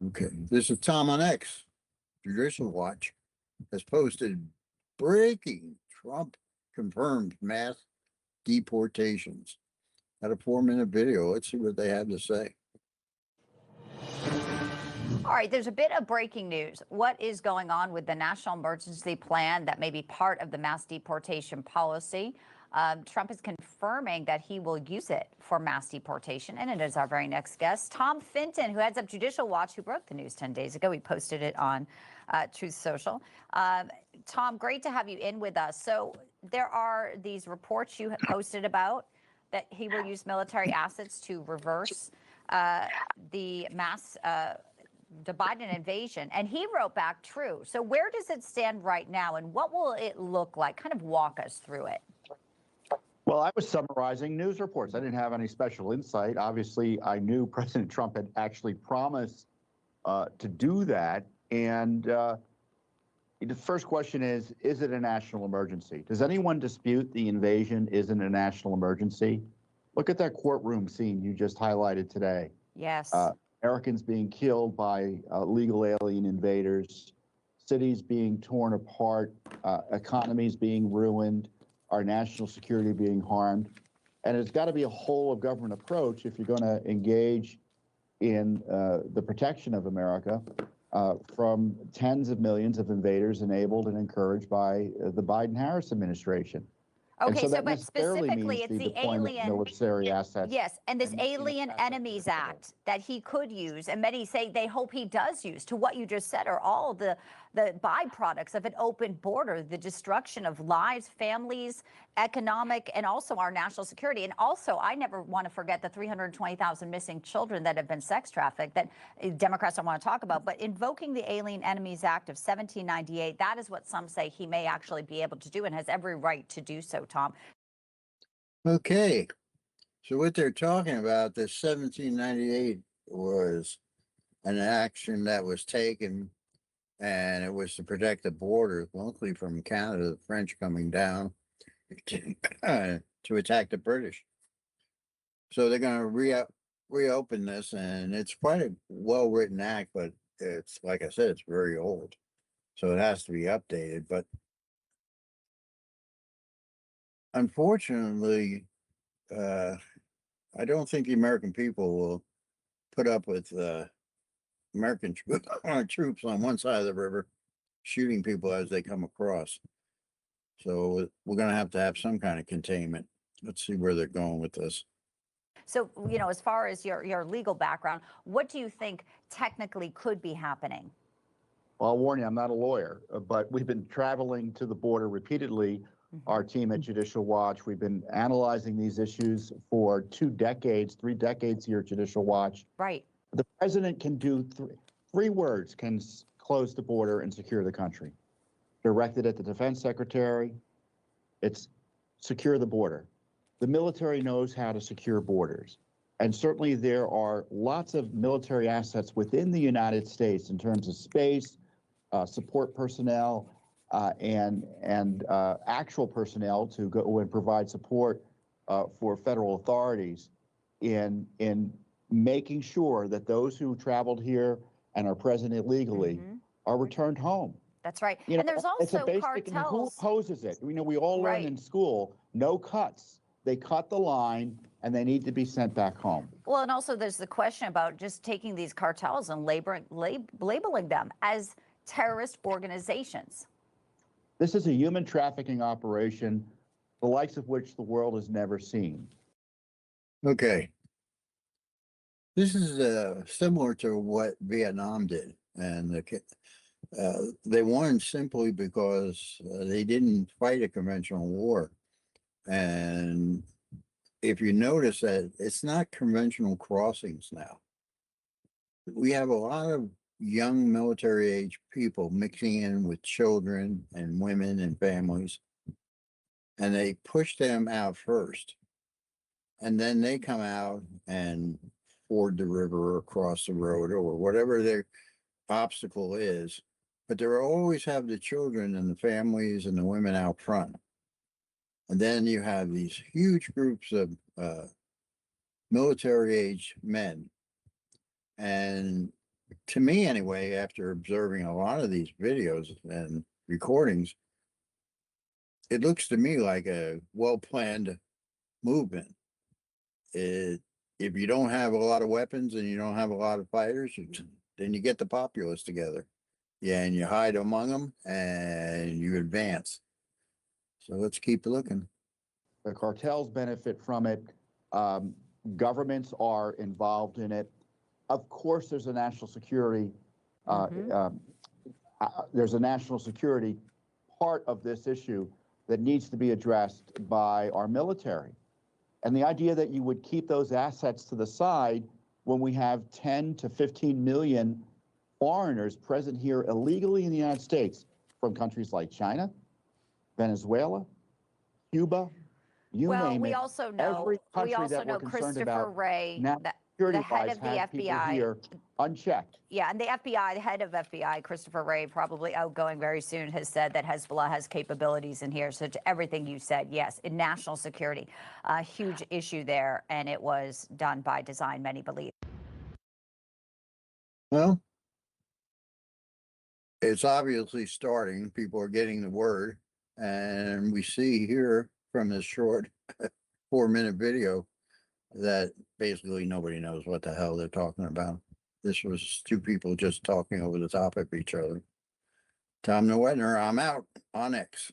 Okay, this is Tom on X. Judicial Watch has posted breaking Trump confirmed mass deportations. Had a 4-minute video. Let's see what they have to say. All right, there's a bit of breaking news. What is going on with the national emergency plan that may be part of the mass deportation policy? Trump is confirming that he will use it for mass deportation. And it is our very next guest, Tom Fenton, who heads up Judicial Watch, who broke the news 10 days ago. He posted it on Truth Social. Tom, great to have you in with us. So there are these reports you posted about that he will use military assets to reverse the mass the Biden invasion, and he wrote back true. So where does it stand right now, and what will it look like? Kind of walk us through it. Well, I was summarizing news reports. I didn't have any special insight. Obviously, I knew President Trump had actually promised to do that. And the first question is it a national emergency? Does anyone dispute the invasion isn't a national emergency? Look at that courtroom scene you just highlighted today. Yes. Americans being killed by legal alien invaders, cities being torn apart, economies being ruined, our national security being harmed. And it's got to be a whole of government approach if you're going to engage in the protection of America from tens of millions of invaders enabled and encouraged by the Biden-Harris administration. Okay, so but specifically, it's the alien military assets. Yes, and this Alien Enemies Act that he could use, and many say they hope he does use. To what you just said, are all the byproducts of an open border, the destruction of lives, families, economic, and also our national security. And also, I never want to forget the 320,000 missing children that have been sex trafficked that Democrats don't want to talk about. But invoking the Alien Enemies Act of 1798, that is what some say he may actually be able to do and has every right to do so, Tom. Okay, so what they're talking about, this 1798 was an action that was taken, and it was to protect the border, mostly from Canada, the French coming down to attack the British. So they're going to reopen this, and it's quite a well-written act, but it's, like I said, it's very old. So it has to be updated. But unfortunately, I don't think the American people will put up with American troops on one side of the river shooting people as they come across. So we're going to have some kind of containment. Let's see where they're going with this. So, you know, as far as your legal background, what do you think technically could be happening? Well, I'll warn you, I'm not a lawyer, but we've been traveling to the border repeatedly. Our team at Judicial Watch, we've been analyzing these issues for 2 decades, 3 decades here at Judicial Watch. Right. The president can do three words, can close the border and secure the country. Directed at the defense secretary, it's secure the border. The military knows how to secure borders. And certainly there are lots of military assets within the United States in terms of space, support personnel, and actual personnel to go and provide support for federal authorities in making sure that those who traveled here and are present illegally are returned home. That's right. You know, and there's also it's a basic, cartels. who opposes it? You know, we all learn in school, no cuts. They cut the line and they need to be sent back home. Well, and also there's the question about just taking these cartels and labeling them as terrorist organizations. This is a human trafficking operation, the likes of which the world has never seen. Okay. This is similar to what Vietnam did. And they won simply because they didn't fight a conventional war. And if you notice that it's not conventional crossings now. We have a lot of young military age people mixing in with children and women and families. And they push them out first. And then they come out and ford the river or cross the road or whatever their obstacle is. But they always have the children and the families and the women out front. And then you have these huge groups of military age men. And to me anyway, after observing a lot of these videos and recordings, it looks to me like a well-planned movement. If you don't have a lot of weapons and you don't have a lot of fighters, then you get the populace together. Yeah, and you hide among them and you advance. So let's keep looking. The cartels benefit from it. Governments are involved in it. Of course, there's a national security. There's a national security part of this issue that needs to be addressed by our military. And the idea that you would keep those assets to the side when we have 10 to 15 million foreigners present here illegally in the United States from countries like China, Venezuela, Cuba, you Well, name we it. also know, Every country that we're concerned Christopher about Wray, now, the security head wise, of the has people FBI. here unchecked. Yeah, and the FBI, the head of FBI, Christopher Wray, probably outgoing very soon, has said that Hezbollah has capabilities in here. So to everything you said, yes, in national security, a huge issue there, and it was done by design, many believe. Well, it's obviously starting. People are getting the word. And we see here from this short 4-minute video that basically nobody knows what the hell they're talking about. This was two people just talking over the top of each other. Tom Nowetner, I'm out on X.